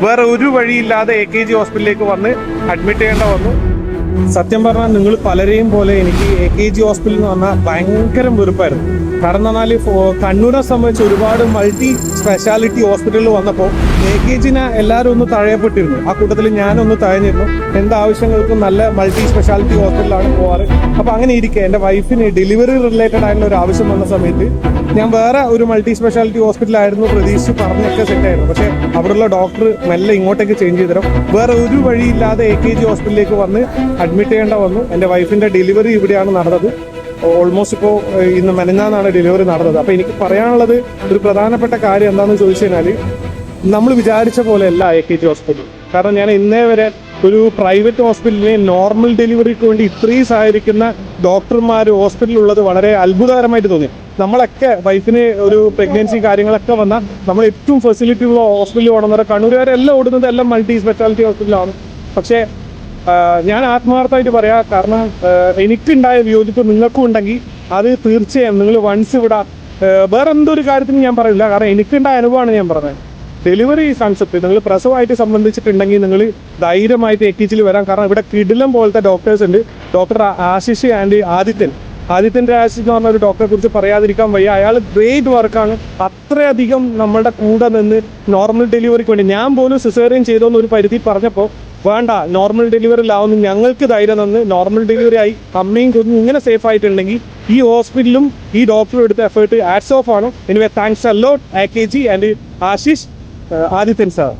വേറെ ഒരു വഴിയില്ലാതെ AKG ഹോസ്പിറ്റലിലേക്ക് വന്ന് അഡ്മിറ്റ് ചെയ്യേണ്ട വന്നു. സത്യം പറഞ്ഞാൽ നിങ്ങൾ പലരെയും പോലെ എനിക്ക് AKG ഹോസ്പിറ്റൽ എന്ന് പറഞ്ഞാൽ ഭയങ്കര വെറുപ്പായിരുന്നു. കാരണം എന്ന് പറഞ്ഞാൽ കണ്ണൂരെ സംബന്ധിച്ച് ഒരുപാട് മൾട്ടി സ്പെഷ്യാലിറ്റി ഹോസ്പിറ്റലിൽ വന്നപ്പോൾ AKGനെ എല്ലാവരും ഒന്ന് തഴയപ്പെട്ടിരുന്നു. ആ കൂട്ടത്തിൽ ഞാനൊന്ന് തഴഞ്ഞിരുന്നു. എന്താവശ്യങ്ങൾക്കും നല്ല മൾട്ടി സ്പെഷ്യാലിറ്റി ഹോസ്പിറ്റലാണ് പോവാറ്. അപ്പോൾ അങ്ങനെ ഇരിക്കെ എൻ്റെ വൈഫിന് ഡെലിവറി റിലേറ്റഡ് ആയിട്ടുള്ള ഒരു ആവശ്യം വന്ന സമയത്ത് ഞാൻ വേറെ ഒരു മൾട്ടി സ്പെഷ്യാലിറ്റി ഹോസ്പിറ്റലായിരുന്നു പ്രതീക്ഷിച്ച് പറഞ്ഞൊക്കെ സെറ്റായിരുന്നു. പക്ഷേ അവിടെയുള്ള ഡോക്ടർ മെല്ലെ ഇങ്ങോട്ടേക്ക് ചേഞ്ച് ചെയ്ത് തരും. വേറെ ഒരു വഴിയില്ലാതെ AKG ഹോസ്പിറ്റലിലേക്ക് വന്ന് അഡ്മിറ്റ് ചെയ്യേണ്ട വന്നു. എൻ്റെ വൈഫിൻ്റെ ഡെലിവറി ഇവിടെയാണ് നടന്നത്. ഓൾമോസ്റ്റ് ഇപ്പോൾ ഇന്ന് മെനഞ്ഞാന്നാണ് ഡെലിവറി നടന്നത്. അപ്പോൾ എനിക്ക് പറയാനുള്ളത് ഒരു പ്രധാനപ്പെട്ട കാര്യം എന്താണെന്ന് ചോദിച്ചു കഴിഞ്ഞാൽ നമ്മൾ വിചാരിച്ച പോലെയല്ല AKG ഹോസ്പിറ്റൽ. കാരണം ഞാൻ ഇന്നേ വരെ ഒരു പ്രൈവറ്റ് ഹോസ്പിറ്റലിനെ നോർമൽ ഡെലിവറിക്ക് വേണ്ടി ഇത്രയും സഹായിക്കുന്ന ഡോക്ടർമാർ ഹോസ്പിറ്റലിലുള്ളത് വളരെ അത്ഭുതകരമായിട്ട് തോന്നി. നമ്മളൊക്കെ വൈഫിന് ഒരു പ്രഗ്നൻസി കാര്യങ്ങളൊക്കെ വന്നാൽ നമ്മൾ ഏറ്റവും ഫെസിലിറ്റി ഉള്ള ഹോസ്പിറ്റലിൽ ഓടുന്നവരെ കണ്ണൂരുകാരെല്ലാം ഓടുന്നത് എല്ലാം മൾട്ടി സ്പെഷ്യാലിറ്റി ഹോസ്പിറ്റലാണ്. പക്ഷേ ഞാൻ ആത്മാർത്ഥമായിട്ട് പറയാം, കാരണം എനിക്കുണ്ടായ വിയോജിപ്പ് നിങ്ങൾക്കും ഉണ്ടെങ്കിൽ അത് തീർച്ചയായും നിങ്ങൾ വൺസ് ഇവിടെ വേറെ എന്തൊരു കാര്യത്തിനും ഞാൻ പറയില്ല. കാരണം എനിക്കുണ്ടായ അനുഭവമാണ് ഞാൻ പറഞ്ഞത്. ഡെലിവറി കൺസെപ്റ്റ് നിങ്ങൾ പ്രസവമായിട്ട് സംബന്ധിച്ചിട്ടുണ്ടെങ്കിൽ നിങ്ങൾ ധൈര്യമായിട്ട് AKGയിൽ വരാം. കാരണം ഇവിടെ കിടിലം പോലത്തെ ഡോക്ടേഴ്സ് ഉണ്ട്. ഡോക്ടർ ആശിഷ് ആൻഡ് ആദിത്യൻ രാജ് എന്ന് പറഞ്ഞ ഒരു ഡോക്ടറെ കുറിച്ച് പറയാതിരിക്കാൻ വയ്യ. അയാൾ ഗ്രേറ്റ് വർക്കാണ്. അത്രയധികം നമ്മളുടെ കൂടെ നിന്ന് നോർമൽ ഡെലിവറിക്ക് വേണ്ടി ഞാൻ പോലും സിസേറിയൻ ചെയ്തോന്ന് ഒരു പരിധി പറഞ്ഞപ്പോൾ വേണ്ട നോർമൽ ഡെലിവറിയിലാവുന്നു ഞങ്ങൾക്ക് ധൈര്യം തന്ന് നോർമൽ ഡെലിവറി ആയി അമ്മയും കുഞ്ഞും ഇങ്ങനെ സേഫ് ആയിട്ടുണ്ടെങ്കിൽ ഈ ഹോസ്പിറ്റലും ഈ ഡോക്ടറും എടുത്ത എഫേർട്ട് ആഡ്സ് ഓഫ് ആണ്. Anyway thanks uh lot AKG and Ashish Adithyan sir.